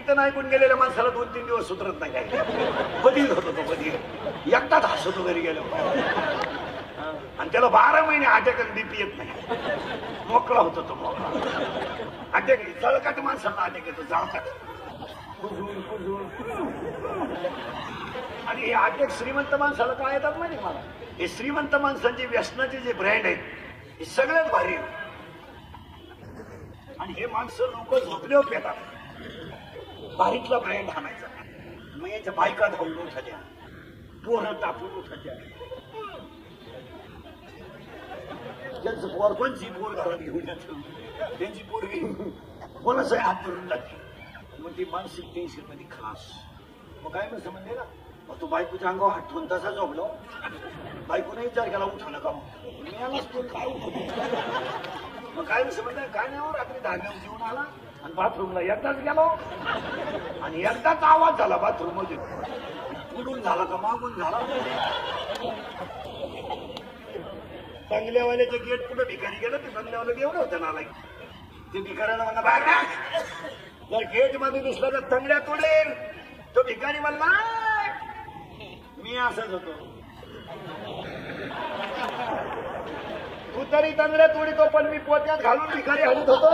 कीर्तन ऐकून गेलेल्या माणसाला 2-3 दिवस सुधरत नाही काय, बधीर होतो तो बधीर, एकटाच हसतो घरी गेलो. आणि त्याला 12 महिने अटॅक बीपी येत नाही, मोकळा होतो तो मोकळा. अटॅक जळकाट माणसाला अटॅक येतो, जळकाट. आणि हे अटॅक श्रीमंत माणसाला काय येतात माहिती मला, हे श्रीमंत माणसांचे व्यसनाचे जे ब्रँड आहेत हे सगळ्यात भारी. आणि हे माणसं लोक झोपले पेतात, बारीकला ब्रँड आणायचा. मग याच्या बायका धावून उठाल्या, पोरं तापून उठाल्या. त्यांचं पोर कोणची पोर घरात घेऊन येतं, त्यांची पोरगी कोणाचाही हात धरून जाते. मग ती मानसिक टेन्शन मध्ये खास. मग काय म्हणतो म्हणजे ना, मग तू बायकोच्या अंगावर हात ठेवून तसा झोपलो, बायकोने विचार केला उठू नका, मग मी आलाच तो काय उठतो. मग काय म्हणतो काय नाही, रात्री धाग्यावर जेवून आला आणि बाथरूमला एकदाच गेलो आणि एकदाच आवाज झाला बाथरूम मध्ये, पुढून झाला का मागून झाला. बंगल्यावाल्याचं गेट पुढे भिकारी गेलं, ते बंगल्यावाला एवढं होतं ना, ते भिकाऱ्याला म्हणा बाहेर, जर गेट मध्ये दिसला तर तंगड्या तोडेल. तो भिकारी म्हणला मी असंच होतो, तू तरी तंगड्या तोडीतो पण मी पोत्यात घालून भिकारी हलत होतो.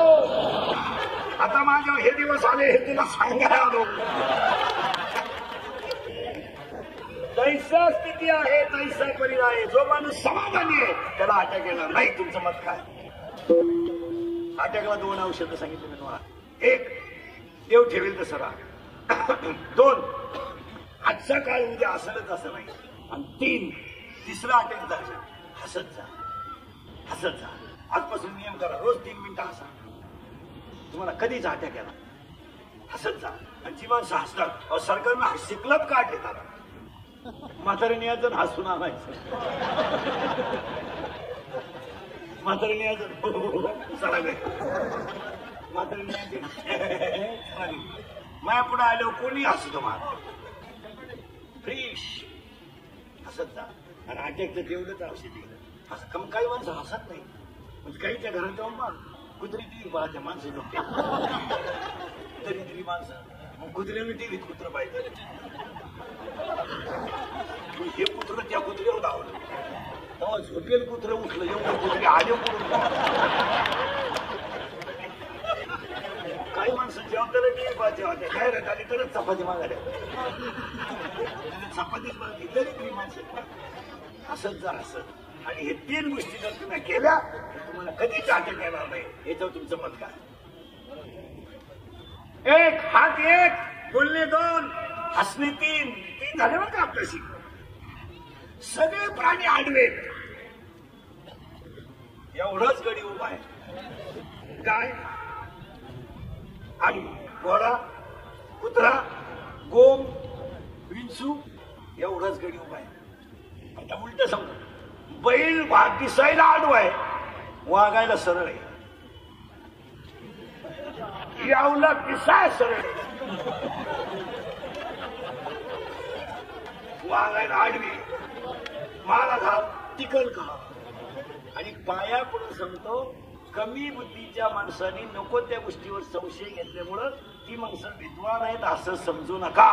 आता माझ्या हे दिवस आले हे तुला सांगायला आलो. तैसा स्थिती आहे तैसा परिणाम आहे. जो माणूस समाधानी आहे त्याला अटॅक येणार नाही. तुमचं मत काय? अटॅकला 2 औषधं सांगितले मी तुम्हाला. 1 देव ठेवेल तसं राहा. 2 आजचा काळ उद्या असलच असं नाही. आणि 3 तिसरा अटॅक झाला हसत जा, हसत जा. आजपासून नियम करा, रोज 3 मिनिटं हसा. तुम्हाला कधीच अटॅक येणार, हसत जा. आणि जी माणसं हसतात सरकारनं हास्य क्लब काढ देतात. म्हातारीने याचं हसून आणायचं, म्हातारीने याचं चला गे, म्हातारीने माया पुढे आलो कोणी हसतो मला फ्रेश हसत जा. आणि अटॅकचं तेवढंच औषध दिलं असं. कम काही माणसं हसत नाही, म्हणजे काहीच्या घरात जाऊन मग कुत्री टीव्ही पाहते माणसं झोपते, तरी माणसं मग कुत्र्याने टीव्हीत कुत्र पाहिजे. हे कुत्र त्या कुत्र्यावर धावलं तेव्हा झोपेल कुत्र उठलं, एवढं कुत्रे आले पडून. काही माणसं जेवताना टीव्ही पाहते होत्या, काय आली तरच चपाती मागायला, चपातीच मागली तरी माणसं हसत जा हसत. आणि हे 3 गोष्टी जर तुम्ही केल्या तुम्हाला कधीच अटॅक येणार नाही. याच्यावर तुमचं मत काय? 1 हात 1 बोलणे 2 हसणे 3 झाले बरं का आपल्याशी. सगळे प्राणी आडवेत, एवढाच गडी उभा आहे. गाय आणि घोडा, कुत्रा, गोम, विंचू एवढाच गडी उभा आहे. आता उलट समजा, बैल दिसायला आडवा आहे, वागायला सरळ आहे. यावला दिसाय सरळ आहे, वागायला आडवी. माला घाल तिकल खा. आणि पाया पडून सांगतो, कमी बुद्धीच्या माणसांनी नको त्या गोष्टीवर संशय घेतल्यामुळं ती माणसं विद्वान आहेत असं समजू नका.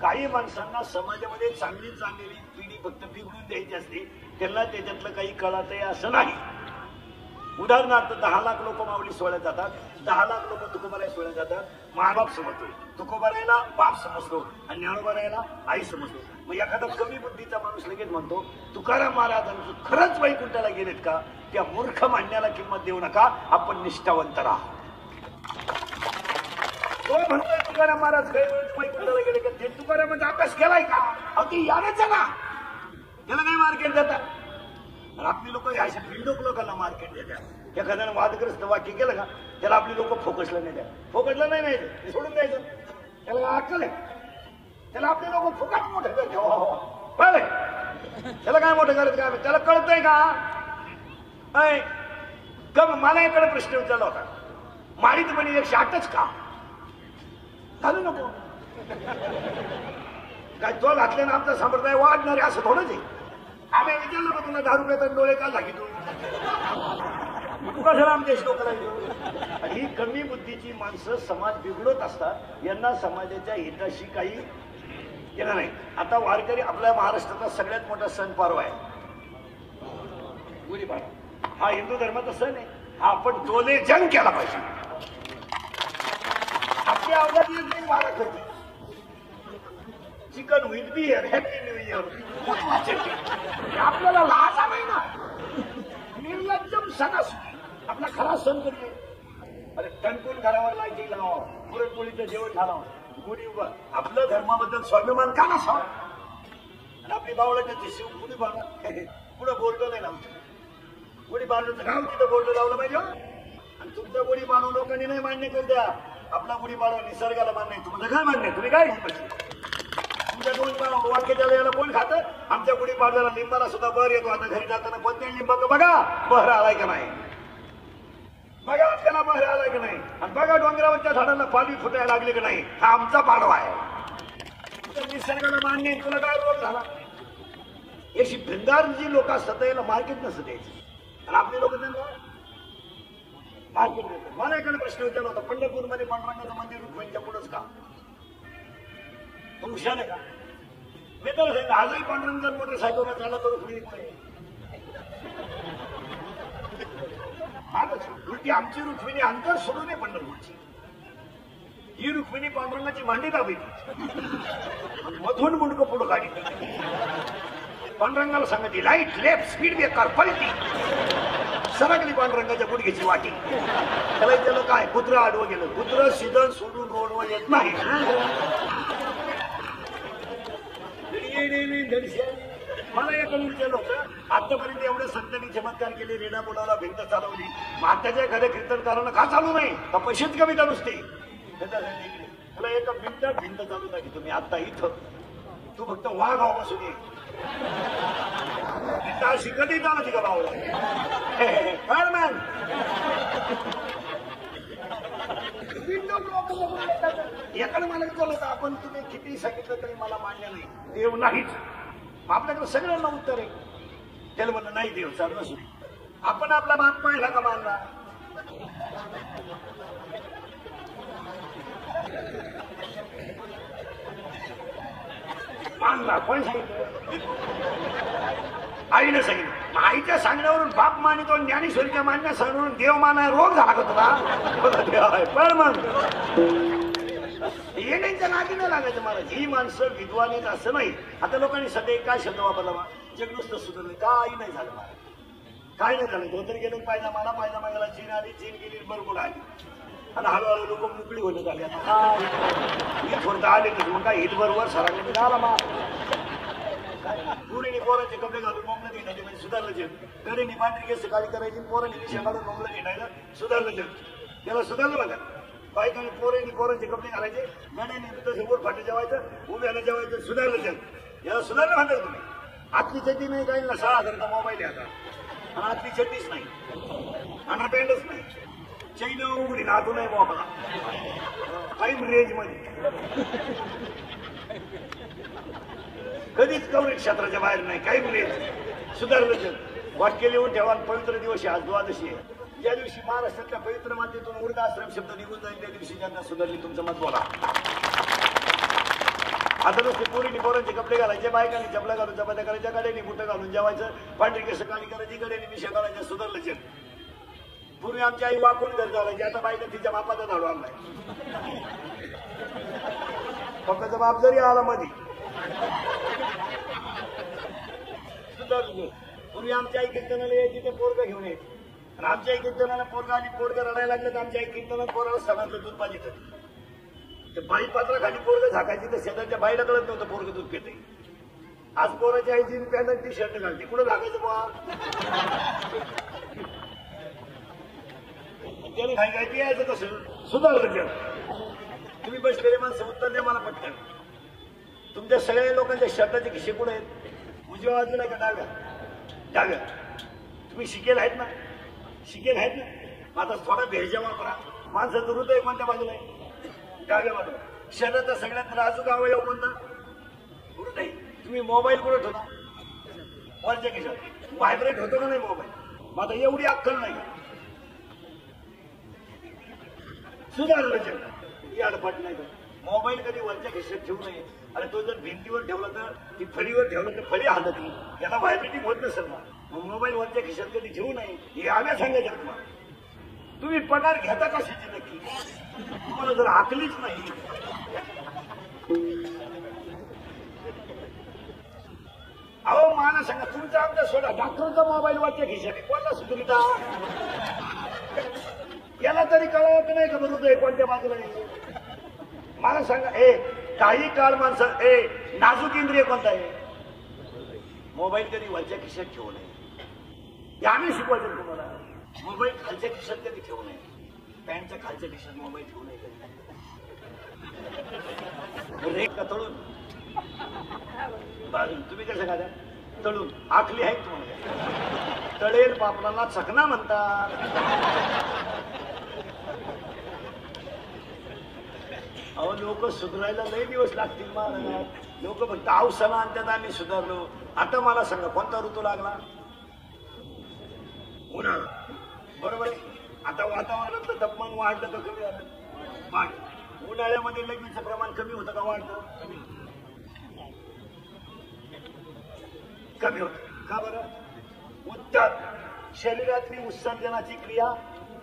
काही माणसांना समाजामध्ये चांगली चाललेली पिढी फक्त बिघडून द्यायची असते, त्यांना त्याच्यातलं काही कळत आहे असं नाही. उदाहरणार्थ 10 लाख लोक माऊली सोहळ्यात जातात, 10 लाख लोक तुकोबाराय सोहळ्यात जातात. मायबाप समजतो, तुकोबारायला बाप समजतो आणि ज्ञानोबारायला आई समजतो. मग एखादा कमी बुद्धीचा माणूस लगेच म्हणतो तुकाराम महाराजांचं खरंच वैकुंठाला गेलेत का? त्या मूर्ख मांडण्याला किंमत देऊ नका, आपण निष्ठावंत राहा. तो म्हणतोय तुकाराम महाराज वैकुंठाला गेले का? ते तुकारामाचा अभ्यास केलाय का? अगदी यानच ना, त्याला नाही मार्केट देतात. आपली लोक अशा बिंडोक लोकांना मार्केट देतात. एखाद्यानं वादग्रस्त वाक्य केलं का त्याला आपली लोक फोकसला नाही द्या, फोकसला नाही नाही सोडून द्यायचं. त्याला अक्कल आहे, त्याला आपले लोक फुकट मोठं करते. त्याला काय मोठं करत का? त्याला कळतंय का? मला एकडे प्रश्न विचारला होता, माळीत म्हणे 108च का घालू नको? काय तो घातल्यानं आमचा संप्रदाय वाढणार आहे असं थोडंच आहे. आम्ही विचारलं का तुला 10 रुपयाचा डोळे का लागतो? तू कशाला आमच्या श्लोक करायचो? आणि ही कमी बुद्धीची माणसं समाज बिघडत असतात. यांना समाजाच्या हिताशी काही केलं नाही. आता वारकरी आपल्या महाराष्ट्राचा सगळ्यात मोठा सण पारवा आहे गुढीपाडवा. हा हिंदू धर्माचा सण आहे. हा आपण डोले जंग केला पाहिजे. आपल्या अवघात एक बारा करते chicken with beer happy new year. आपल्याला लाजा नाही ना. निर्लज्जम सणासुदी आपला खरा सण करते. अरे टणकून घरावर लाईटी लावा, पुरणपोळीचं जेवण घालावं, गुढी उभा. आपल्या धर्माबद्दल स्वाभिमान का नसावा? आणि आपली बावळाच्या शिव गुढी बाळा पुढं बोर्ड नाही लावतो. गुढी बांधलं गाव तिथं बोर्ड लावलं पाहिजे. आणि तुमचा गुढी बांधव लोकांनी नाही मान्य करू द्या. आपला गुढी बांधव निसर्गाला मान्य. तुमचं काय मान्य? तुम्ही काय तुमच्या दोन वाक्याच्या याला कोण खातं? आमच्या गुढी पाडव्याला लिंबाला सुद्धा बर येतो. आता घरी जाताना कोणत्या लिंबाचं बघा बहर आलाय का नाही, बघा आपल्याला बहर आलाय का नाही. आणि बघा डोंगरावरच्या झाडांना पाणी फुटायला लागले का नाही. हा आमचा पाडवा आहे. निसर्गाला मान्य आहे. तुला काय रोग झाला? याची भिंगार जी लोक असतात याला मार्केट नसतं द्यायचं. आणि आपली लोक त्यांना मार्केट देतात. मला एखादा प्रश्न विचारला होता, पंढरपूरमध्ये पांडुरंगाचं मंदिर रुक्मिणीच्या पुढंच का? तो हुशार आहे का? मी तर सांगितलं आजही पांडुरंग मोटरसायकलवर चालला तर रुक्मिणी पुढे. उलटी आमची रुक्मिणी अंतर सोडून आहे पंढरपूरची. ही रुक्मिणी पांडुरंगाची मांडी दाबायची, मधून मुंडकं पुढं काढी. पांडुरंगाला सांगायची लाईट लेफ्ट स्पीड ब्रेकर पलटी. सरकली पांडुरंगाच्या गुडघ्याची वाटी. त्याला त्याला काय कुत्रं आडवं गेलं. कुत्रं सीधं सोडून रोडवर येत नाही. मला एकडून विचारलं होतं आतापर्यंत एवढे संतांनी चमत्कार केले, रेडा बोलावला, भिंत चालवली. आताच्या एखाद्या कीर्तनकारांना का चालू नाही? का पैसेच कमी का नुसते? तुला एका मिनिटात भिंत चालू नाही तुम्ही आता इथं. तू फक्त वाघ व्हा बसून ये. अशी कधी चालत का भाऊ? एकाने मला विचारलं होतं आपण तुम्ही किती सांगितलं तरी मला मान्य नाही, देव नाहीच. आपल्याकडे सगळ्यांना उत्तर आहे. त्याला म्हणलं नाही देव चालू असू. आपण आपला बाप पाहिला का मानला? मानला कोण सांगितलं? आईने सांगितलं. आईच्या सांगण्यावरून बाप मानितो, ज्ञानेश्वरीच्या मान्य सांगण्यावरून देव मानाय रोग झाला का तुला? पण मग येण्याच्या नादी नाही लागायचं मला. ही माणसं विद्वानीत असं नाही. आता लोकांनी सध्या काय शब्द वापरला? जग नुसतं सुधारलं. काही नाही झालं मला, काय नाही झालं. धोतर गेलं पायजामाला, पायजामाला चीन आली, चीन गेली बरोबर आली. आणि हळूहळू लोक मोकळी होत आली. आता थोडं आले तर मग काय हिट बरोबर सरांनी झाला मा. पुरीने पोराचे कपडे घालून मोकळं घेण्याचे म्हणजे सुधारलं जग. गडीने पांढरी केस काळी करायची, पोरांनी विषय काढून मोकळं घेण्याचं सुधारलं जग. त्याला सुधारलं बघा. बायकांनी पोरांचे कपडे घालायचे, गड्याने तसं फाटे जेवायचं, उभ्याला जेवायचं, सुधारलं जग. याला सुधारलं म्हणतात तुम्ही. आतली चड्डी नाही काही ना 6,000चा मोबाईल आहे आता. आणि आतली चड्डीच नाही, आणि पॅन्टच नाही, चैन उघडी ना अजून नाही मोकळा. टाईम रेंज मध्ये कधीच कवरेज क्षेत्राच्या बाहेर नाही. काही रेंज सुधारलं जग. वाक्य लिहून ठेवा. पवित्र दिवस आहे आज, द्वादशी आहे. ज्या दिवशी महाराष्ट्रातल्या पवित्र मातेतून वृद्धाश्रम शब्द निघून जाईल त्या दिवशी ज्यांना सुधारली तुमचं मत बोला. आता नुसते पोरीने पोरांचे कपडे घालायचे, बायकांनी चपला घालून चपात्या करायच्या, गड्याने बुटं घालून जेवायचं, पांढरी केस काळी करायची, गड्याने मिशा घालायच्या, सुधारलं जग. पूर्वी आमची आई वाकून घर घालायची, आता बायका तिच्या बापाचा झाडू आणलाय. पप्पाचा बाप जरी आला मध्ये सुधारलं. पूर्वी आमची आई कीर्तनाला यायची ते पोरगा घेऊन यायची. आणि आमच्या आई कीर्तनाला पोरगा आणि पोरगा रडायला लागलं तर आमच्या आई कीर्तनात पोराला सणातलं दूध पाहिजे. ते बाई पात्राखाली पोरग झाकायची तर शेजारच्या बाईला कळत नव्हतं पोरग दूध पिते. आज पोराच्या आईची पॅन्ट टी शर्ट घालते, कुठं झाकायचं बा? त्याला काही काय पियायचं कसं? सुधारलं. तुम्ही बसलेले माणसं उत्तर द्या मला पटकन. तुमच्या सगळ्या लोकांच्या शर्टाचे खिशे कुठे आहेत? उजव्या बाजूला आहे का डाव्या? डाव्या. तुम्ही शिकेल आहेत ना? शिकेल आहेत ना? आता थोडा भेजा वापरा. माणसाचं हृदय कोणत्या बाजूला आहे? डाव्या बाजूला. शरीराचा सगळ्यात नाजूक अवयव कोणता? हृदय. तुम्ही मोबाईल कुठे ठेवता? वरच्या खिशात. व्हायब्रेट होतो का नाही मोबाईल? मग आता एवढी अक्कल नाही. सुधारलं जग याडपाट नाही तर मोबाईल कधी वरच्या खिशात ठेवू नये. आणि तो जर भिंतीवर ठेवला तर ती फळीवर ठेवलं तर फळी हालत नाही, त्याला व्हायब्रेटिंग होत नसेल ना. मग मोबाईल वरच्या खिशात कधी ठेवू नये हे आम्ही सांगायचं तुम्हाला. तुम्ही पगार घेता कशाची नक्की, तुम्हाला जर आकलीच नाही. अहो मला सांगा तुमचा आमचा सोडा डॉक्टरचा मोबाईल वरच्या खिशात कोणता सुधरिता याला तरी कळत नाही का बरोबर कोणत्या बाजूला नाही. मला सांगा काही काळ माणसं नाजूक इंद्रिय कोणता आहे. मोबाईल कधी वरच्या खिशात ठेवू नये हे आम्ही शिकवायचं तुम्हाला. मोबाईल खालच्या खिशात कधी ठेवू नये, पॅन्टच्या खालच्या खिशात मोबाईल ठेवू नये कधी. रेख का तळून बाजून तुम्ही कसं खात्या तळून आखली आहे तुम्हाला. तळेल पापडाला चकना म्हणतात. अहो लोक सुधारायला लय दिवस लागतील महाराज. लोक फक्त औषधं आणतात आम्ही सुधारलो. आता मला सांगा कोणता ऋतू लागला. उन्हाळा बरोबर आहे. आता वातावरणातलं तापमान वाढलं तर कमी झालं वाढ. उन्हाळ्यामध्ये लघवीचं प्रमाण कमी होतं का वाढतं कमी होत का बरं. उत्तर शरीरातली उत्सर्जनाची क्रिया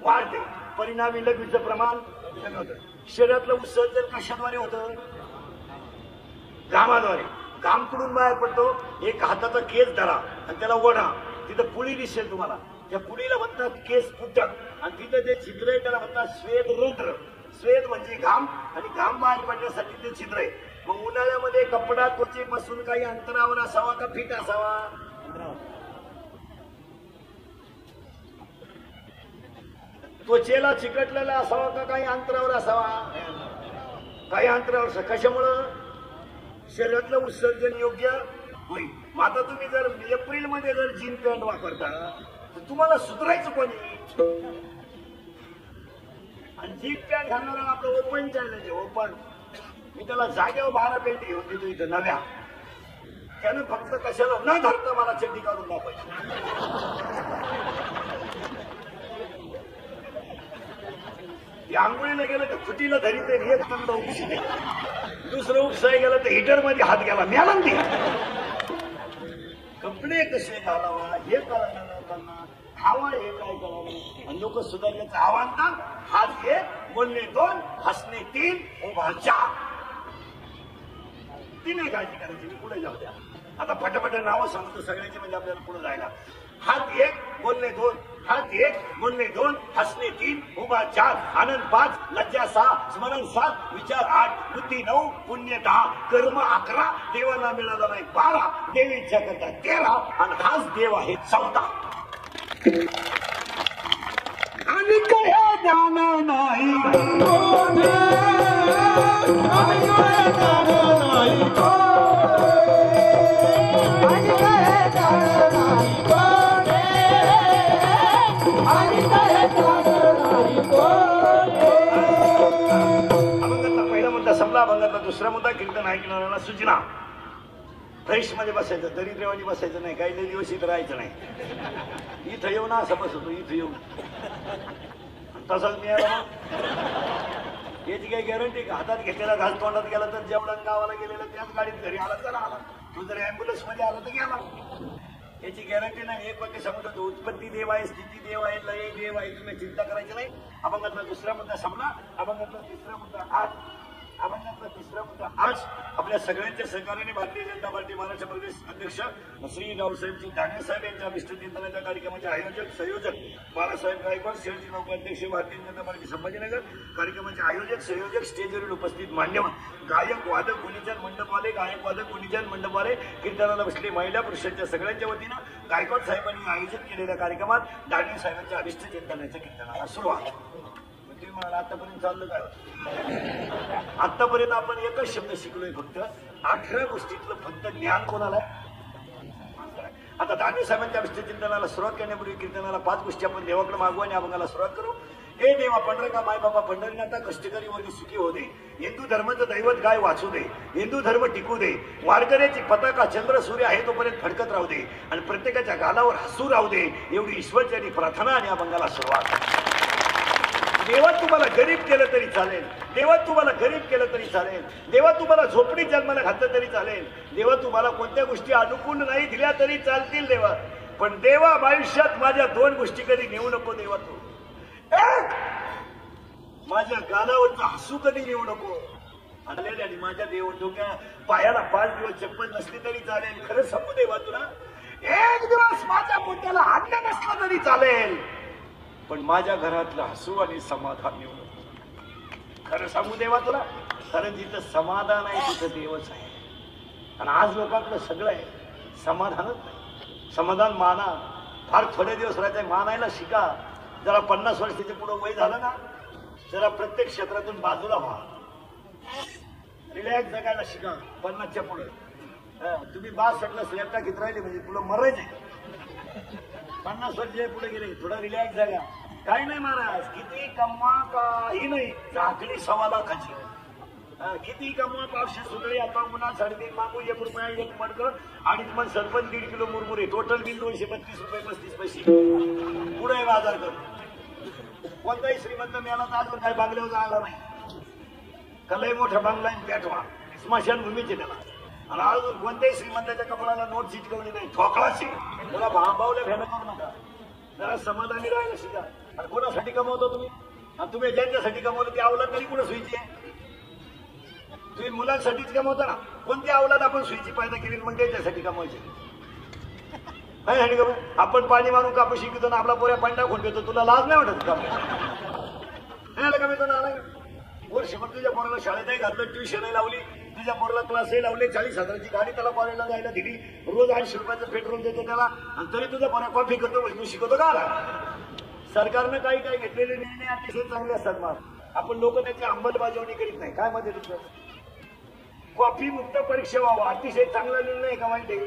वाढते, परिणामी लघवीचं प्रमाण कमी होतं. शरीरातलं उत्सर्जन कशाद्वारे होतं, घामाद्वारे. घाम कुठून बाहेर पडतो, एक हाताचा केस धरा आणि त्याला ओढा, तिथं पुळी दिसेल तुम्हाला. त्या पुळीला म्हणतात केस फुटक आणि तिथं जे छिद्र आहे त्याला म्हणतात स्वेद रंध्र. स्वेद म्हणजे घाम आणि घाम बाहेर पडण्यासाठी ते छिद्र आहे. मग उन्हाळ्यामध्ये कपडा त्वचेपासून काही अंतरावर असावा का फिट असावा. त्वचेला चिकटलेला असावा का काही अंतरावर असावा. काही अंतरावर. कशामुळं शरीरातलं उत्सर्जन योग्य होईल. मग आता तुम्ही जर एप्रिल मध्ये जर जीन पॅन्ट वापरता तर तुम्हाला सुधारायचं कोणी. आणि जीन पॅन्ट घालणारा आपलं ओपन चॅलेंज आहे. ओपन मी त्याला जागेवर 12 पेंट घेऊन देतो इथं नव्या. त्यानं फक्त कशाला न धरता मला चड्डी काढून दाखवायची. आंघोळीला गेलं तर खुटीला धरीत एक थंड उपशी, दुसरं उपसाय गेलं तर हिटर मध्ये हात गेला म्यानंदी. कपडे कसे घालावा हे कळणार लोकांना, खावा हे काय कळावं. आणि लोक सुधारण्याचं आव्हान तर हात घे बोलणे 2 हसणे 3 उभा 4. ती नाही काळजी करायची. मी पुढे जाऊ द्या. आता पटापट नावं सांगतो सगळ्यांची म्हणजे आपल्याला पुढे जायला. हात 1 बोलणे 2, हात 1 बोलणे 2 हसणे 3 उभा 4 आनंद 5 लज्जा 6 स्मरण 7 विचार 8 बुद्धी 9 पुण्य 10 कर्म 11 देवाला मिळाला नाही 12 देवीच्या करता 13 आणि हाच देव आहे 14. आणि काय जाणं नाही पहिला मुद्दा संपला. अभंगातला दुसरा मुद्दा कीर्तन ऐकणाऱ्याला सूचना. फ्रेश मध्ये बसायचं, दरिद्रवाणी बसायचं नाही. काही दिवस इथं राहायचं नाही. इथं येऊ ना असं बसतो इथं येऊ तसंच मिळाला. याची काही गॅरंटी का. हातात घेतलेला घास तोंडात गेला तर जेवढा गावाला गेलेला त्याच गाडीत घरी आला तर आला. तू जर अँब्युलन्स मध्ये आला तर गेला. याची गॅरंटी नाही. एक वाक्य समजतो उत्पत्ती देव आहे, स्थिती देव आहे, लय देव आहे. तुम्ही चिंता करायची नाही. अभंगातला दुसरा मुद्दा संपला. अभंगातला तिसरा मुद्दा आज. अभंगातला तिसरा मुद्दा आज आपल्या सगळ्यांच्या सहकार्याने भारतीय जनता पार्टी महाराष्ट्र प्रदेश अध्यक्ष श्री रावसाहेबजी दानवे साहेब यांच्या विस्तृत चिंतनाच्या कार्यक्रमाचे आयोजक संयोजक बाळासाहेब गायकवाड, शहरचे नौकाध्यक्ष भारतीय जनता पार्टी संभाजीनगर. कार्यक्रमाचे आयोजक संयोजक स्टेजवरील उपस्थित मान्यवर गायक वादक गुणीजन मंडपवाले, गायक वादक गुणीजन मंडपवाले, कीर्तनाला बसले महिला पुरुषांच्या सगळ्यांच्या वतीनं गायकवाड साहेबांनी आयोजित केलेल्या कार्यक्रमात दानवे साहेबांच्या अभिष्ट चिंतनाच्या कीर्तनाला सुरुवात. आतापर्यंत चाललं काय. आतापर्यंत आपण एकच शब्द शिकलोय फक्त. 18 गोष्टीतलं फक्त ज्ञान कोणाला. आता दानवे साहेबांच्या अभिष्ट चिंतनाला सुरुवात करण्यापूर्वी कीर्तनाला 5 गोष्टी आपण देवाकडे मागू आणि अभंगाला सुरुवात करू. हे देवा पंढरका माय बाबा पंढरीनाथा कष्टकरी वर्गी सुखी हो दे. हिंदू धर्माचं दैवत गाय वाचू दे. हिंदू धर्म टिकू दे. वारकऱ्याची पताका चंद्र सूर्य आहे तोपर्यंत फडकत राहू दे आणि प्रत्येकाच्या गालावर हसू राहू दे. एवढी ईश्वरची प्रार्थना आणि अभंगाला सुरुवात. देवा तुम्हाला गरीब केलं तरी चालेल, देवा तुम्हाला गरीब केलं तरी चालेल, देवा तुम्हाला झोपडीत जन्माला घातलं तरी चालेल, देवा तुम्हाला कोणत्या गोष्टी अनुकूल नाही दिल्या तरी चालतील देवा, पण देवा आयुष्यात माझ्या दोन गोष्टी कधी नेऊ नको देवा. तू एक, माझ्या गालावरचं हसू कधी नेऊ नको. आणि माझ्या देव डोक्या पायाला 5 दिवस चप्पल नसली तरी चालेल, खरं सांगू देवा तुला, एक दिवस माझ्या पोट्याला अन्न नसलं तरी चालेल, पण माझ्या घरातलं हसू आणि समाधान नेऊ नको. खरं सांगू देवा तुला, कारण जिथं समाधान आहे तिथं देवच आहे. आणि आज लोकांकडे सगळं आहे, समाधानच नाही. समाधान माना, फार थोडे दिवस राहायचं, मानायला शिका. जरा 50 वर्षाच्या पुढे वय झालं ना, जरा प्रत्येक क्षेत्रातून बाजूला व्हा, रिलॅक्स जगायला शिका. 50च्या पुढे तुम्ही 62ला स्लॅबटा घेत राहिले म्हणजे तुला मरायचे. 50 वर्षाच्या पुढे गेले, थोडा रिलॅक्स जागा. काही नाही महाराज, किती कमवा काही नाही, झाकली 1.25 लाखाची. किती कमवा 500 सुतळी, आता पुन्हा 3.5 मागू, 1 रुपया 1 मडकं, आणि तुम्हाला सरपंच 1.5 किलो मुरमुरे, टोटल बिल 232 रुपये 35 पैसे. पुढे बाजार कर. कोणताही श्रीमंत मेला तर आजवर काही बांगल्यावर जायला नाही. कलई मोठा बांगला पेटवा, स्मशानभूमीचे त्याला. आणि अजून कोणत्याही श्रीमंताच्या कपडाला नोट चिटकवली नाही, ठोकळाची. मला भांबावल्या भेट करू नका, जरा समाधानी राहायला शिका. आणि कोणासाठी कमवतो तुम्ही? आणि तुम्ही ज्यांच्यासाठी कमवलं ते अवलाद तरी कुठं सुईची आहे? तुम्ही मुलांसाठीच कमवता ना. कोणती अवलाद आपण सुईची पैदा केली मग त्यांच्यासाठी कमवायची? आपण पाणी मारून कापूस शिकतो ना, आपला पोऱ्या पांडा खोट घेतो, तुला लाज नाही वाटत का? वर्षभर तुझ्या पोराला शाळेतही घातलं, ट्युशनही लावली, तुझ्या पोराला क्लासही लावले, 40,000ची गाडी त्याला कॉलेजला जायला दिली, रोज 80 रुपयाचं पेट्रोल देतो त्याला, आणि तरी तुझा पोरा कॉफी करतो, तू शिकवतो का? सरकारनं काही काही घेतलेले निर्णय अतिशय चांगले असतात. मग आपण लोक त्याची अंमलबजावणी करीत नाही. काय मध्ये तुझं? कॉफी मुक्त परीक्षा व्हावं, अतिशय चांगला निर्णय आहे का वाईट आहे?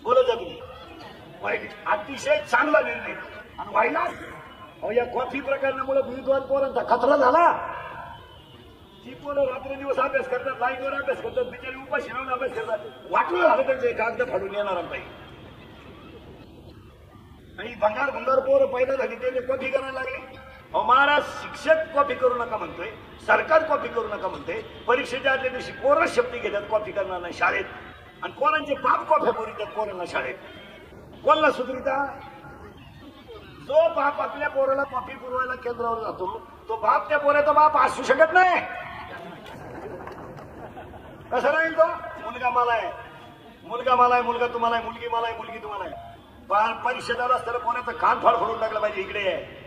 बोलत जा तुम्ही. वाईट, अतिशय चांगला निर्णय. आणि व्हायला या कॉफी प्रकरणामुळे विद्वान पोरांचा खतरा झाला. ती पोरं रात्रदिवस अभ्यास करतात, लाईनवर अभ्यास करतात, बिचारी उपाशी राहून अभ्यास करतात. वाटलं झालं त्यांचे कागद फाडून येणार नाही. आणि भंगार पोरं पैदा झाली, त्याने कॉफी करायला लागली. महाराज, शिक्षक कॉपी करू नका म्हणतोय, सरकार कॉपी करू नका म्हणते. परीक्षेच्या आदल्या दिवशी पोरं शब्दी घेतात, कॉपी करणार नाही शाळेत. आणि पोरांचे बाप कॉफी बोलतात पोरांना शाळेत. कोणाला सुधरिता? जो बाप आपल्या पोराला कॉफी पुरवायला केंद्रावर जातो, तो बाप त्या पोराचा बाप असू शकत नाही. कसं राहील तो? मुलगा मला आहे, मुलगा मला आहे, मुलगा तुम्हाला आहे, मुलगी मला आहे, मुलगी तुम्हाला आहे. परीक्षा झाला असताना पोराचं कान फाड फोडून टाकलं पाहिजे. इकडे आहे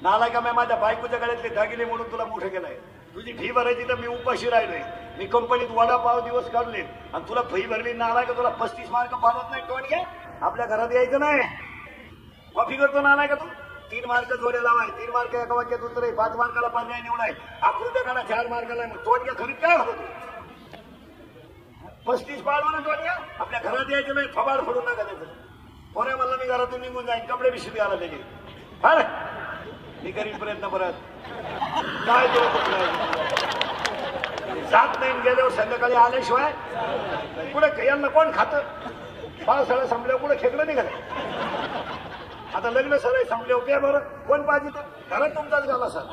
नाला का, मी माझ्या बायकोच्या गळ्यातले दागिने म्हणून तुला मोठं केलंय. तुझी फी भरायची तर मी उपाशी राहिलोय, मी कंपनीत वडापाव दिवस काढले, आणि तुला फी भरली नाला का? तुला 35 मार्क पाडत नाही टोन घ्या. आपल्या घरात यायचं नाही. कॉफी करतो नालाय का तू? 3 मार्क जोडे लावाय, 3 मार्क एका वाक्यात उत्तर आहे, 5 मार्काला पर्याय निवडाय, आकृत्या काढा 4 मार्काला. तोड घ्या खरीद काय होतं? 35 पाडवा तोड घ्या. आपल्या घरात यायचं नाही, फबाड फोडून नका त्याचं. पोऱ्या मला मी घरातून निघून जाईन, कपडे बिशी द्यायला त्याचे. हा मी करीन प्रयत्न परत. काय जात नाही, गेल्यावर संध्याकाळी आल्याशिवाय पुढे यांना कोण खातं? पावसाळा संपल्यावर पुढे खेकडं निघालं. आता लग्न सराई संपले होते, बरं कोण पाहिजे तर घरात तुमचाच झाला सर.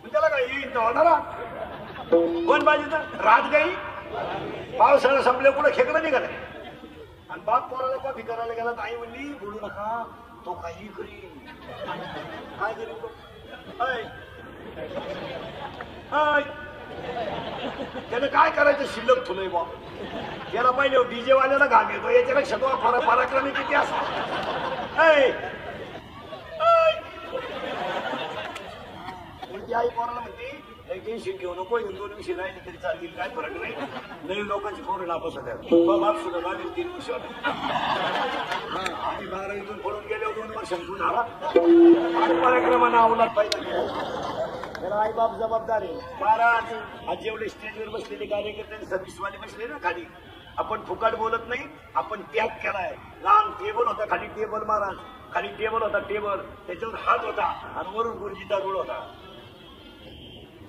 त्याला काय येईल होणारा? कोण पाहिजे तर रात गाई. पावसाळा संपल्या पुढे खेकडं निघालं. आणि बाप पोराला कॉफी करायला गेला, आई म्हणली बोलू नका, तो काही करीन. काय करीन तो? त्याने काय करायचं? शिल्लक तुलय बा. त्याला पाहिजे डीजे वाल्याला घाम येतो, याच्यापेक्षा तो पराक्रमी किती असतो. आई पोराला म्हणते टेन्शन घेऊ नको, 2 विषय राहिले तरी चालतील, काय फरक नाही. नवीन लोकांची पोरं नापास होत्या. बाप सुद्धा लागेल 3 वर्ष. आम्ही 12वीतून पळून गेले 2 वर्षांतून आला. पराक्रमानं अवलाद पाहिजे, त्याला आई बाप जबाबदार आहे. महाराज, आज जेवढे स्टेजवर बसलेले कार्यकर्ते सर्व्हिसवाले बसले ना खाली, आपण फुकट बोलत नाही, आपण त्याग केलाय. लहान टेबल होता खाली, टेबल महाराज खाली टेबल होता, टेबल त्याच्यावर हात होता, आणि वरून गुरुजीचा गुळ होता.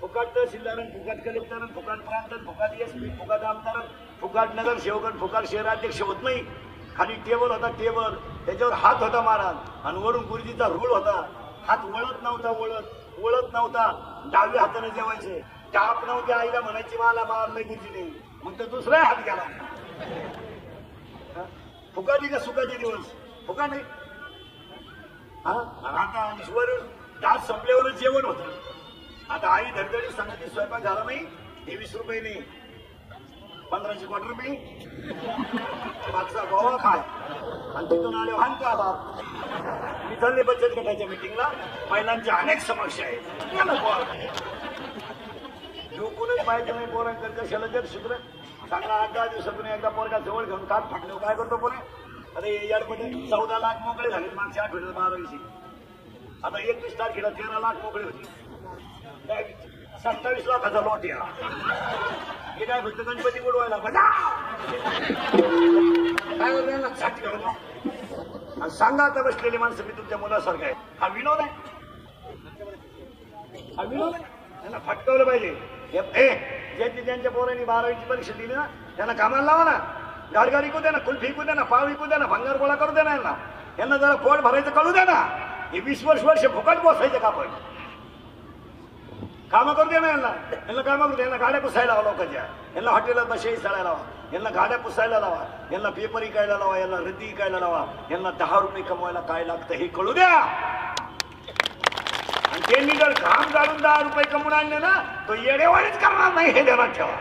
फुकट तहसीलदार, फुकट कलेक्टर, फुकट प्रांत, फुकट एसपी, फुकट आमदार, फुकट नगरसेवक, फुकट शहराध्यक्ष होत नाही. खाली टेबल होता, टेबल त्याच्यावर हात होता महाराज आणि वरून गुरुजीचा रूल होता. हात वळत नव्हता. डाव्या हाताने जेवायचे. टाप नव्हती. आईला म्हणायची मला मारलंय गुरुजीने. मग तर दुसरा हात गेला. फुकाटी का सुखाचे दिवस फुका नाही. आता ईश्वरून तास संपल्यावरच जेवण होतं. आता आई धडधडी सांगते स्वयंपाक झाला नाही. 20 रुपये नाही 15ची क्वार्टर नाही 5चा गोवा खाय आणि तिथून आले हान का बाप. मी चालले बचत गटाच्या मिटिंगला. महिलांच्या अनेक समस्या आहेत. जो कोणच पाहिजे नाही पोरांकडे कशाला जर शुक्र चांगला 8-10 दिवसातून एकदा पोरगा जवळ घेऊन कात फाटल्यावर काय करतो पोरे. अरे याडपटे 14 लाख मोकळे झाले मागच्या आठवड्यात 12वीची. आता 21 तारखेला 13 लाख मोकळे होते. 27 लाखाचा लॉट या. हे काय फक्त गणपती बुडवायला काय सांगा. आता बसलेली माणसं मी तुमच्या मुलासारखं आहे. हा विनोद आहे. त्यांना फटकवलं पाहिजे. ज्यांच्या पोरांनी 12वीची परीक्षा दिली ना त्यांना कामाला लावा ना. गाडगाडी विकू द्या ना. कुल्फी विकू द्या ना. पाव विकू द्या ना. भंगार गोळा करू द्या ना. यांना जरा पोट भरायचं कळू द्या ना. हे 20 वर्ष फुकट बसायचं का पण. कामं करू दे ना. यांना कामं करू दे. यांना गाड्या पुसायला लावा लोकांच्या. यांना हॉटेलात बशाई चाळायला लावा. यांना गाड्या पुसायला लावा. यांना पेपर इकायला लावा. यांना रद्दी इकायला लावा. यांना 10 रुपये कमवायला काय लागतं हे कळू द्या. आणि त्यांनी जर घाम गाळून 10 रुपये कमवून आणले ना तो येडेवाडीच करणार नाही हे ध्यानात ठेवा.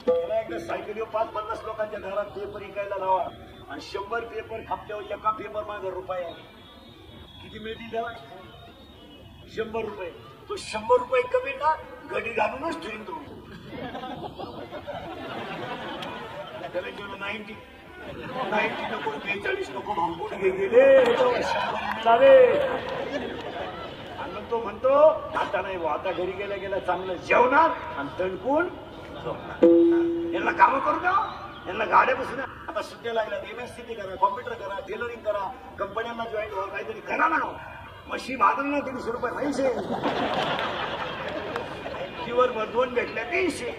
त्याला एकदा सायकलीवर 5-50 लोकांच्या घरात पेपर इकायला लावा आणि 100 पेपर खापल्यावर एका पेपर मागे रुपये किती मिळतील त्याला 100 रुपये. तो 100 रुपये कमी ना गडी घालूनच ठेवीन तो. त्याला गेलो 90 नको 42 नको भांबून गेले. आणि तो म्हणतो आता नाही आता घरी गेल्या चांगलं जेवणार आणि तणकून यांना कामं करू द्या. यांना गाड्या बसू द्या. आता सुट्ट्या लागल्या. MSCT करा. कॉम्प्युटर करा. टेलरिंग करा. कंपन्यांना जॉईन व्हा. काहीतरी करा ना. मशी मागून ना 300 रुपये पैसे किवर 2 भेटल्या 300.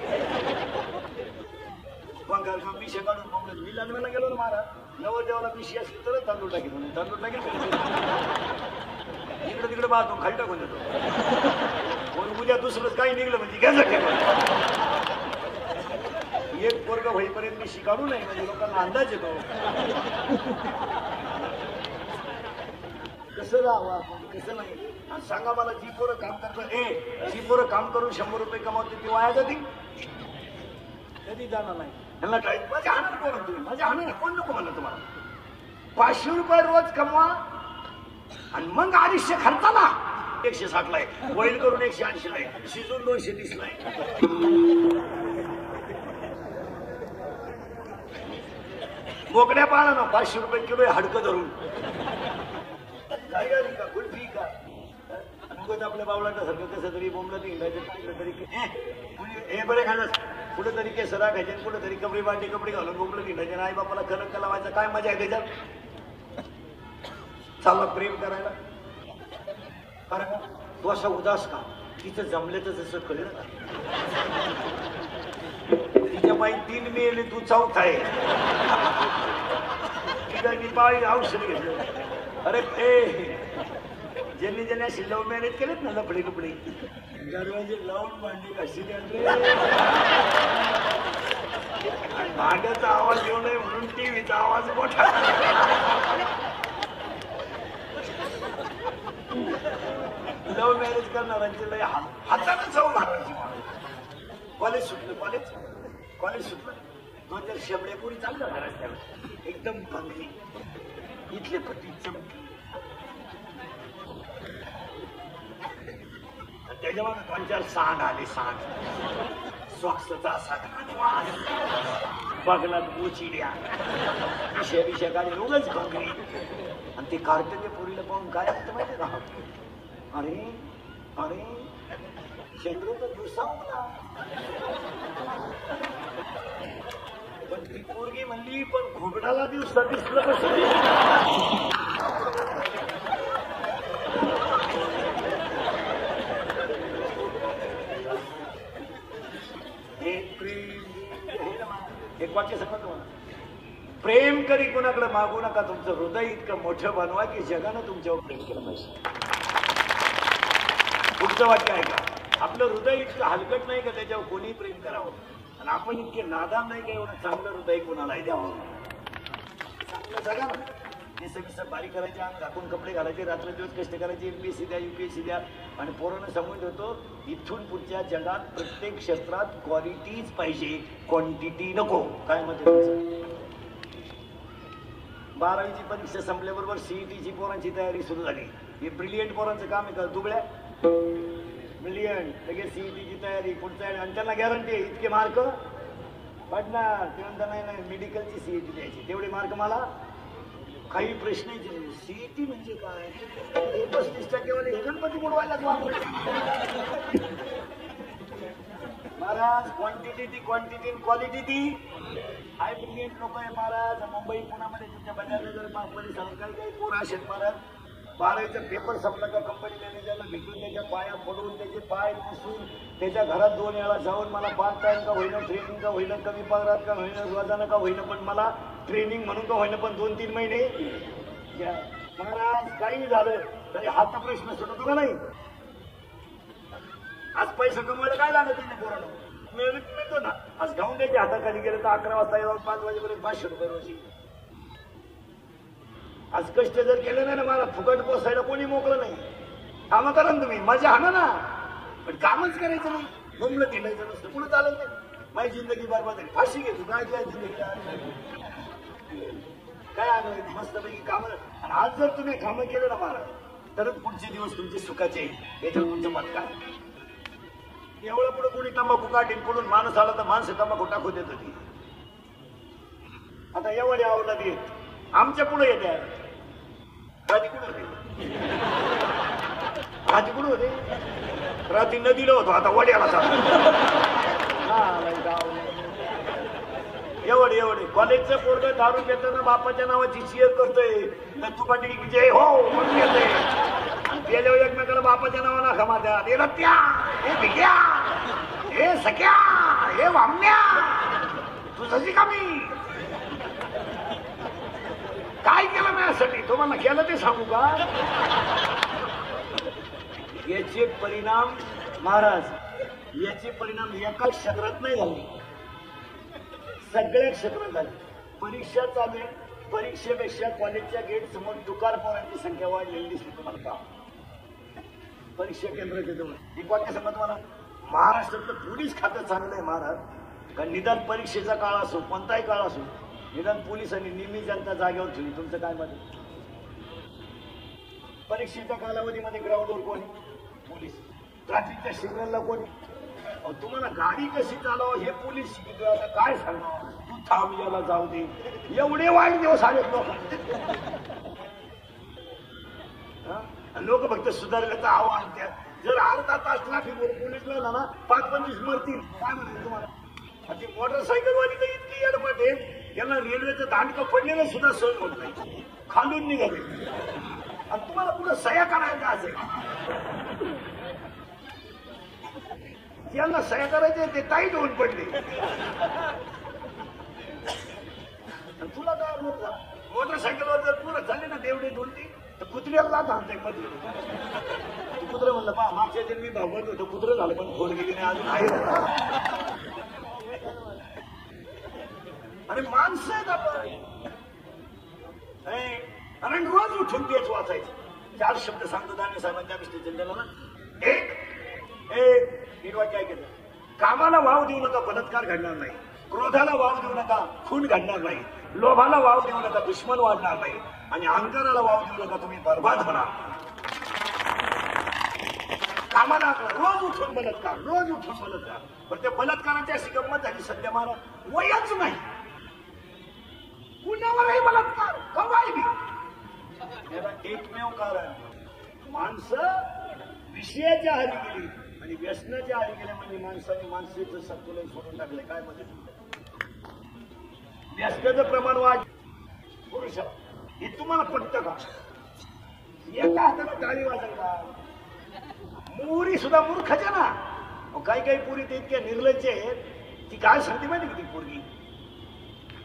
पिशे काढून कोंबडे. मी लग्नाला गेलो ना महाराज नवरदेवाला पिशी असली तरच तांदूळ टाकेल म्हणून तांदूळ टाकेल. इकडे तिकडे पाहतो खाली टाकून देतो. उद्या दुसरंच काही निघलं म्हणजे घ्यायचं. एक पोरगा होईपर्यंत मी शिकारू नाही म्हणजे लोकांना अंदाज येतो. कसं राहावं कसं नाही. सांगा मला जी पोरं काम करतात जी पोरं काम करून 100 रुपये कमावते ती वाया जाते कधी जाणार नाही. त्यांना काय माझ्या हाणार कोण तुम्ही माझ्या हाणार कोण नको म्हणलं तुम्हाला. 500 रुपये रोज कमवा आणि मग 250 खर्चाला 160 ला आहे. वैल करून 180 ला आहे. शिजून 230 ला आहे. बोकड्या पाळा ना 500 रुपये किलो हाडकं धरून काय गाडी का कुल्फी का आपल्या बावलाटासारखं कसं तरी बोंबलं तरी हे बरे खायला कुठेतरी केसरा खायचे कुठेतरी कपडे बांडी कपडे घालून बोंबलं निघायचे. आई बापाला खरं लावायचं काय मजा आहे त्याच्यात. चालला प्रेम करायला कारण का तू असा उदास का. तिचं जमले तर जसं कळेल ना. तिच्या बाई 3 मेले तू 4था आहे. तिला बाई औषध घेतलं. अरे ज्यांनी अशी लव्ह मॅरेज केलेत ना लफडे कपडे दरवाजे लावून भांडी कशी भांड्याचा आवाज येऊ नये म्हणून टीव्हीचा आवाज मोठा. लव्ह मॅरेज करणाऱ्यांचे लय हाताने जाऊ मारायची. कॉलेज सुटलं 2-4 शेबड्या पुरी चाललं ना रस्त्यावर एकदम बंगली इथले पती चमकी. त्याच्यावर 2-4 सांड आले. सांड स्वास्थ्याचा असा बगलात बोचिड्या विषया गाडी रोजच बंगली. आणि ते कार्टन पुरीला पाहून काय होतं माहिती का. अरे चंद्र तर दुसावला. पण ती पोरगी म्हणली पण घोगडाला दिवसा दिसलं कसं. एक वाक्य सांगा तुम्हाला. प्रेम करी कोणाकडे मागू नका. तुमचं हृदय इतकं मोठं बनवा की जगानं तुमच्यावर प्रेम केलं पाहिजे. पुढचं वाक्य आहे का? आपलं हृदय इतकं हलकट नाही का त्याच्यावर कोणी प्रेम करावं, आणि आपण इतके नादान नाही का एवढं चांगलं हृदय कोणालाही द्यावं. चांगलं जगा ना. हे सगळं बारीक करायचे, अंग झाकून कपडे घालायचे, रात्र दिवस कष्ट करायचे, MPSC द्या UPSC द्या, आणि पोरांना सांगून ठेवतो इथून पुढच्या जगात प्रत्येक क्षेत्रात क्वालिटीच पाहिजे, क्वांटिटी नको. काय मत आहे? 12वीची परीक्षा संपल्याबरोबर CETची पोरांची तयारी सुरू झाली. हे ब्रिलियंट पोरांचं काम आहे का? दुबळ्या ब्रिलियंट लगेच CETची तयारी पुढचा, आणि त्यांना गॅरंटी आहे इतके मार्क पडणार. ते म्हणता नाही मेडिकलची CET द्यायची, तेवढे मार्क मला. काही प्रश्न CET म्हणजे काय? 35% वाले हे गणपती बुडवायलाच वापरत. महाराज क्वांटिटी ती क्वांटिटी, क्वालिटी ती हाय. ब्रिलियंट लोक आहे महाराज. मुंबई पुण्यामध्ये तुमच्या बजारनगर परिसरात काही पोरं असेल महाराज. 12वीचा पेपर संपला का कंपनी मॅनेजरला भेटून त्याच्या पाया पडून त्याचे पाय पुसून त्याच्या घरात 2 वेळा जाऊन मला पार्ट टाइम का होईना, ट्रेनिंग का होईना, कमी पगारात का होईना, रोजानं का होईना, पण मला ट्रेनिंग म्हणून का होईना, पण 2-3 महिने महाराज काही झालं तरी हात प्रश्न सुटतो का नाही? आज पैसा कमवायला काय लागत नाही पोराला, मिळतो ना. आज गाऊन द्यायचे हाताखाली गेलं तर 11 वाजता येऊन 5 वाजेपर्यंत 500 रुपये रोजी. आज कष्ट जर केलं नाही ना मला फुकट पोसायला कोणी मोकळं नाही. कामं करा ना तुम्ही, मजा हाना ना, पण कामच करायचं नाही. मुंबईला हिंडायचं नसतं, कुठं चालत नाही. माझी जिंदगी बरबाद आहे, फाशी घेतो काय काय जिंदगी काय आलं मस्तपैकी कामं. आणि आज जर तुम्ही कामं केलं ना महाराज तरच पुढचे दिवस तुमचे सुखाचे आहे. याच्यावर तुमचं मत काय? एवढं पुढे कोणी तंबाखू काढीन पुढून माणूस आला तर माणसं तंबाखू टाकू देत होती. आता एवढे आवडला देत आमच्या पुढे येते. राधी कुठे होते? राधी कुठे होते? रात्री नदीला होतो, आता वड्याला एवढे कॉलेजचं पोरग दारू घेताना बापाच्या नावाची शेअर करतोय, तू पाटील विजय हो म्हणून येते. गेल्यावर एकमेकाला बापाच्या नावानं खमा द्या. हे रत्या, हे भिग्या, हे सख्या, हे वाम्या, तुझी कमी काय केलं माझ्यासाठी? तुम्हाला केलं ते सांगू का? याचे परिणाम महाराज, याचे परिणाम एका क्षेत्रात नाही झाले, सगळ्या क्षेत्रात झाले. परीक्षा चालू आहे, परीक्षेपेक्षा कॉलेजच्या गेट समोर दुकान पोरांची संख्या वाढलेली दिसली तुम्हाला का? परीक्षा केंद्राच्या जवळ एक वाक्य समज मला. महाराष्ट्रातलं पोलीस खातं चांगलं आहे महाराज, कारण निदान परीक्षेचा काळ असो कोणताही काळ असो निदान पोलिसांनी नेहमी जनता जागेवर ठेवली. तुमचं काय मत? परीक्षेच्या कालावधीमध्ये ग्राउंडवर कोणी? पोलीस. ट्रॅफिकच्या सिग्नलला कोणी? तुम्हाला गाडी कशी चालवा हे पोलीस शिकतो. आता काय सांगा, तू थांब याला जाऊ दे. एवढे वाईट दिवस आलेत लोक फक्त सुधारल्याचं आव्हान द्या. जर अर्धा तास ट्रॅफिकवर पोलीस लावला ना 5-25 मरतील. काय म्हणाल तुम्हाला? ती मोटरसायकलवाली तर इतकी अडमट आहे यांना रेल्वेचं दांडकं पडलेलं सुद्धा सहन होत नाही, खालून निघाले. आणि तुम्हाला पुढे सह्या करायच्या असेल, यांना सह्या करायचे ते टाईट होऊन पडले. तुला काय मोटरसायकलवर जर पुढे झाले ना देवडे दोलती तर कुत्र्याला जात आणते मध्ये. कुत्रे म्हणलं पा मागच्या जन्मी भावत होतं, कुत्रं झालं पण फोड गेली नाही अजून आहे. आणि माणसं आहेत आपण, आणि रोज उठून तेच वाचायचं. 4 शब्द सांगतो दानवे साहेबांच्या मिस्टर जनतेला ना. एक वाक्य ऐकायचं. कामाला वाव देऊ नका, बलात्कार घडणार नाही. क्रोधाला वाव देऊ नका, खून घडणार नाही. लोभाला वाव देऊ नका, दुश्मन वाढणार नाही. आणि अहंकाराला वाव देऊ नका, तुम्ही बर्बाद होणार. कामाला रोज उठून बलात्कार, रोज उठून बलात्कार. पण त्या बलात्काराची अशी गंमत झाली सध्या मला वयच नाही, कुणावरही बलात्कार कवाय बी. याला एकमेव कारण माणसं विषयाच्या आहारी गेली आणि व्यसनाच्या आहारी गेले. म्हणजे माणसाने मानसिक संतुलन सोडून टाकले. काय म्हणजे व्यसनाचं प्रमाण वाढ पुरुष हे तुम्हाला पटतं का? एका हाताला टाळी वाजल का? मुरी सुद्धा मूर्खच्या ना. काही पुरी ते इतक्या निर्लज्ज आहेत, ती काय सांगते माहिती की ती पोरगी.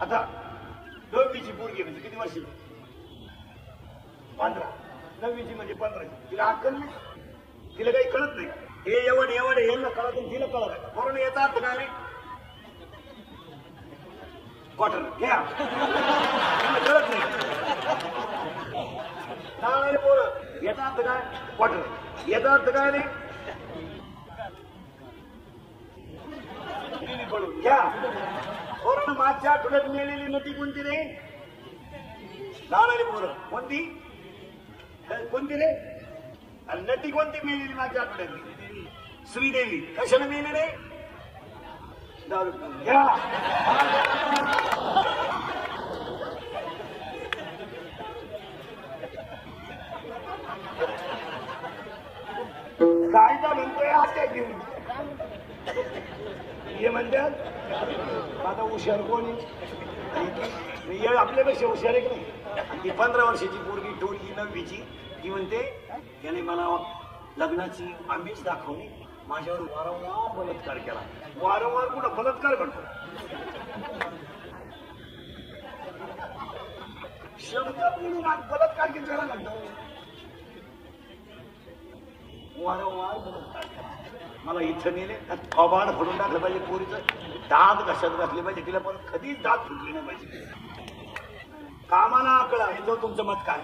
आता 9वीची पोरगी म्हणजे किती वर्ष 15 9वीची म्हणजे 15 तिला अक्कल नाही तिला काही कळत नाही हे एवढे यांना कळत नाही तिला कळत नाही बरोबर याचा अर्थ काय नाही क्वार्टर घ्या कळत नाही पोरं याचा अर्थ काय क्वार्टर याचा अर्थ काय नाही पडून घ्या पोरानं मागच्या आठवड्यात मिळालेली नटी कोणती रे लहान पोरं कोणती रे आणि नटी कोणती मिळालेली मागच्या आठवड्यातली श्रीदेवी कशाला मिळली रे दारू घ्या कायदा म्हणतोय आज घेऊन हे म्हणतात आता हुशार कोणी आपल्यापेक्षा हुशार आहे की नाही ती 15 वर्षाची पोरगी टोळी 9वीची ती म्हणते त्याने मला लग्नाची आमिष दाखवली माझ्यावर वारंवार बलात्कार केला वारंवार कुठं बलात्कार करतो शब्द म्हणून बलात्कार केला म्हणतो वारंवार बलात्कार केला मला इथं नेले थोबाड फोडून टाकलं पाहिजे पोरीचं दात घशात घातले पाहिजे तिला पण कधीच दात फुटले नाही पाहिजे कामाला आकळा हे तुमचं मत काय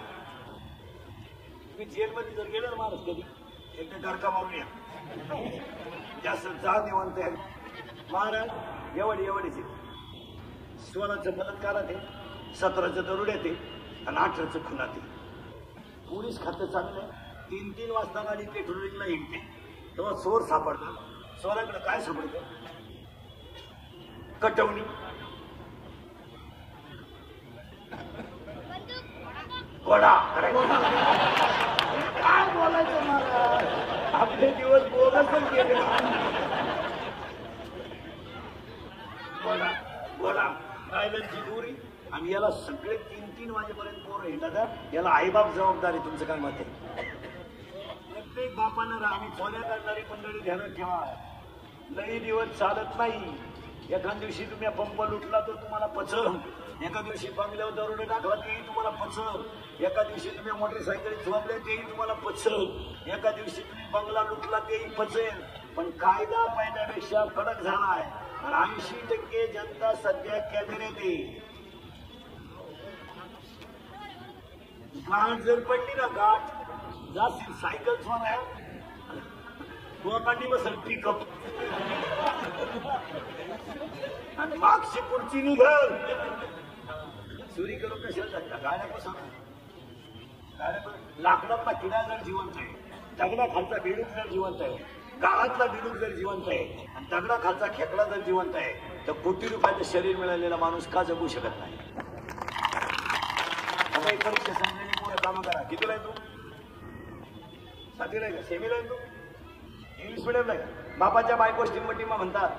तुम्ही जेलमध्ये जर गेलं ना माणूस कधी एकदा डरका मारून या जास्त जा निवांत महाराज एवढेच 16चं बलात्कारात आहे 17चं दरोड्यात आहे आणि 18चं खुनात आहे पोलीस खातं चांगलं 3 वाजता गाडी पेट्रोलिंगला हिंडते तेव्हा चोर सापडतात चोराकडे काय सापडतं कटवणी घोडा काय बोलायचं मला आपले दिवस बोलतच गेले घोडा रायलची दोरी आणि याला सगळे 3 वाजेपर्यंत पोरं हिंडतात याला आईबाप जबाबदारी तुमचं काय मत आहे प्रत्येक बापानं आम्ही खोल्या करणारी मंडळी ध्यानात ठेवा लई दिवस चालत नाही एखाद दिवशी तुम्ही पंप लुटला तर तुम्हाला पचल एका दिवशी बंगल्यावर दरोडे टाकला तेही तुम्हाला पचल एका दिवशी तुम्ही मोटरसायकल झोपले तेही तुम्हाला पचल एका दिवशी तुम्ही बंगला लुटला तेही पचेल पण कायदा पहिल्यापेक्षा कडक झाला आहे आणि 80% जनता सध्या कॅमेऱ्यात आहे गाठ जर पडली ना गाठ जास्त सायकल सोना काढली बसल पिकअप आणि मागची पुढची निघल चोरी करून कशाला जातात गाड्या लाकडातला किडा जर जिवंत आहे दगडा खालचा बेडूक जर जिवंत आहे गाळातला बेडूक जर जिवंत आहे आणि दगडा खालचा खेकडा जर जिवंत आहे तर कोटी रुपयाचं शरीर मिळालेला माणूस का जगू शकत नाही आता एक परीक्षा समजलेली पुढे कामं करा कितीला आहे तू 7वीला आहे का सेमीला आहे तू इंग्लिश मिडियमला आहे बापाच्या बायको टिंबटिंबा म्हणतात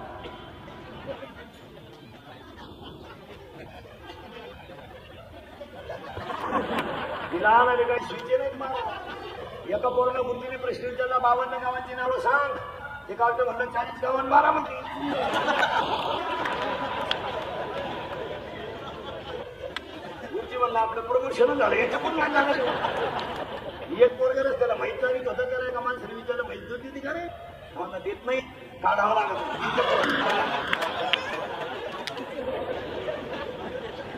लहान आले काही सुईचे नाहीत मला एका पोराला बुद्धीने प्रश्न विचारला 52 गावांची नावं सांग ते काढतो म्हणलं 40 गावांना 12 गुरुजी म्हणलं आपलं प्रमोशन झालं याच्या पण काय झालं एक पोरगरच त्याला माहित नाही कसं करायचं का माणसाने विचारलं माहित होती ती करे मला देत नाही काढावं लागत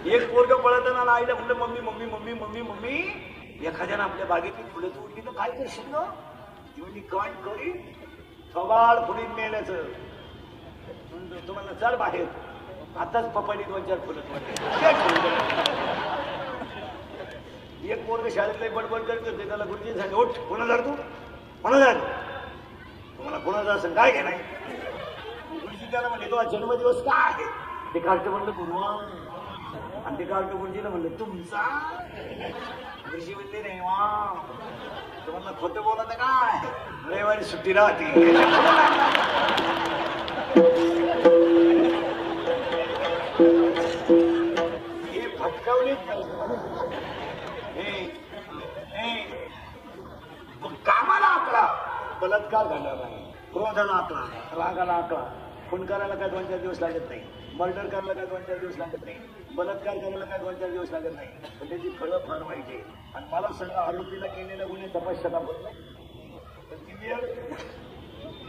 एक पोरग पळताना आईला म्हणलं mummy mummy mummy mummy mummy एखाद्यानं आपल्या बागेतली फुलं तोडली तर काय करशील ना ती म्हणजे काय करी थोबाड फुलीत मेल्याचं तुम्हाला चल बाहेर आताच पप्पानी 2-4 फुलं तोडली एक पोरग शाळेतले बडबड करत होते त्याला गुरुजी सांगे उठ कोणा जाणार तू कोणा जाणार तुम्हाला कोणाचा असं काय घे नाही गुरुजी त्याला म्हणले तो जन्मदिवस काय आहे ते काढतं म्हणलं गुरुवा आणि ते काढतो गुरुजीला म्हणलं तुमचा गुरुजी म्हणले नाही वा तुम्हाला खोटं बोलत काय रविवारी सुट्टी राहते हे फटकावलेच कामाला आकडा बलात्कार घडला नाही क्रोधाला आकडा रागाला आकडा खून करायला काय 2-4 दिवस लागत नाही, मर्डर करायला काय 2-4 दिवस लागत नाही, बलात्कार करायला काय 2-4 दिवस लागत नाही, पण त्याची फळं फार वाईट आहे. आणि मला सगळं आरोपीला केलेल्या गुन्हे तपासता होत नाही. पण ती वेळ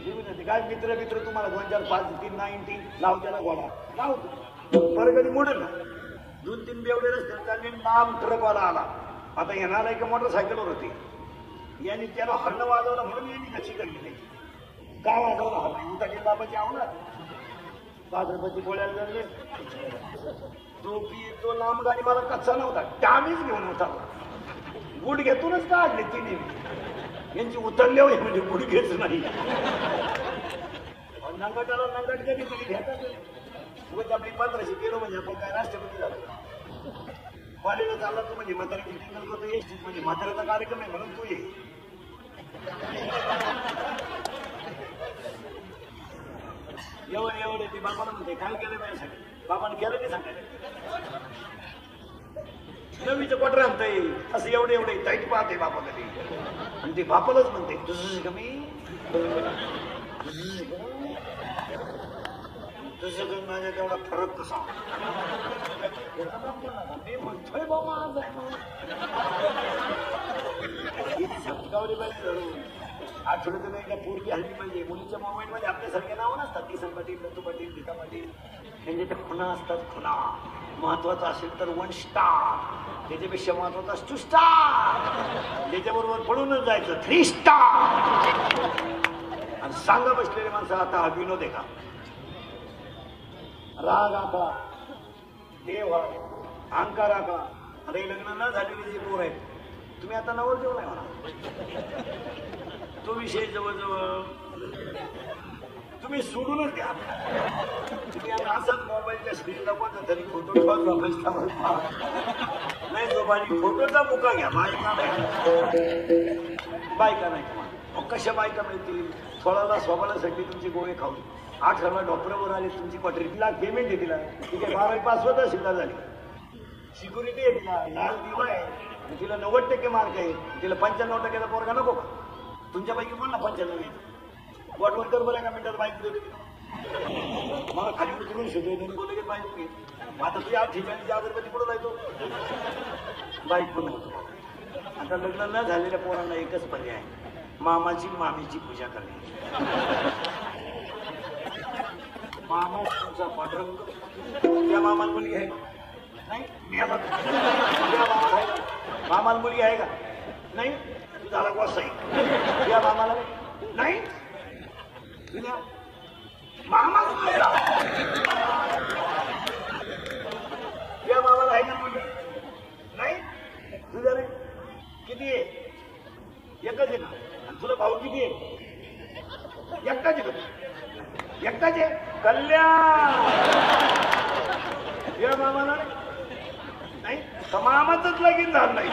येऊन येते. काय मित्र तुम्हाला 2-4 5 3 90 लाव त्याला गोडा लाव बरं कधी मोडेल ना. 2-3 बेवडे रस्ते चालले नाम ट्रकवाला आला. आता येणारा एका मोटरसायकलवर होती, यांनी त्याला हरणं वाजवलं म्हणून यांनी कशी करली नाही. काय वाजवलं हरणं उताची बाबाची आवडा 5 रुपयाची गोळ्याला झाले. तो लांब गाडी मला कच्चा नव्हता, त्यानेच घेऊन होता. गुड घेतूनच काढले तिने. यांची उतरले होते म्हणजे गुड घेच नाही. नंगटाला नंगट कधी तरी घेतात. उगाच आपली 1500 किलो म्हणजे आपण काय राष्ट्रपती झालो. कॉलेजला चालला तू म्हणजे म्हाताऱ्याची टिंगल करतो येशील म्हणजे म्हाताऱ्याचा कार्यक्रम आहे म्हणून तू ये. एवढे ते बाबाला म्हणते काय केलं माझ्यासाठी. बाबाने केलं नाही सांगायला. नवीचं क्वार्टर आणतंय असं एवढे टाईट पाहते बापा कधी. आणि ते बापालाच म्हणते तुझं कमी तुझं कमी माझ्या तेवढा फरक कसा. मी म्हणतोय बाबा आठवड्यातून एकदा पोरगी हल्ली पाहिजे. मुलीच्या मोबाईल मध्ये आपल्यासारखे नाव नसतात. किसन पाटील, दत्तू पाटील, गीता पाटील यांचे त्या खुणा असतात. खुणा महत्वाचा असेल तर 1 स्टार, त्याच्यापेक्षा महत्वाचा 2 स्टार, त्याच्याबरोबर पळूनच जायचं 3 स्टार. आणि सांगा बसलेले माणसं आता हा विनोद आहे का. राग आका देव हा अहंकार आका. अरे लग्न न झालेली जे पोर आहेत तुम्ही आता नवरदेव नाही म्हणा. तो विषय जवळजवळ तुम्ही सोडूनच द्या. तुम्ही आता असाच मोबाईलच्या स्क्रीनला पण तरी फोटो नाही जोबानी फोटोचा मुका घ्या. बायका नाही तुम्हाला कशा बायका मिळतील. थोडाला स्वभावासाठी तुमची गोळे खाऊन 8 डॉक्टरवर आले. तुमची क्वार्टरी लाख पेमेंट आहे तिला. ठीक आहे 12वी पास होता शिल्लक झाली. सिक्युरिटी आहे तिला, लाल दिवा आहे, तिला 90% मार्क आहे. तिला 95% पोरगा नको का. तुमच्यापैकी बोल ना 95. वाटवण कर बरं एका मिनिटात बाईक दिली. मला खाली उतरून शोधून बोलले की बाईक मी आता तुझ्या 48 अगरबत्ती पुढे जायचो बाईक पण होतो. आता लग्न न झालेल्या पोरांना एकच पर्याय आहे, मामाची मामीची पूजा करणे. मामा तुमचा पांडुरंग. त्या मामाला मुलगी आहे नाही. मामाला मुलगी आहे का नाही. झाला गोसाई या मामाला नाही. मामा या मामाला आहे का मुलगी नाही. तुझ्या रे किती आहे. एकच आहे ना. तुला भाऊ किती आहे. एकटाच आहे. एकटाच आहे. कल्याण या मामाला नाही. मामाचंच लगीन झालं नाही.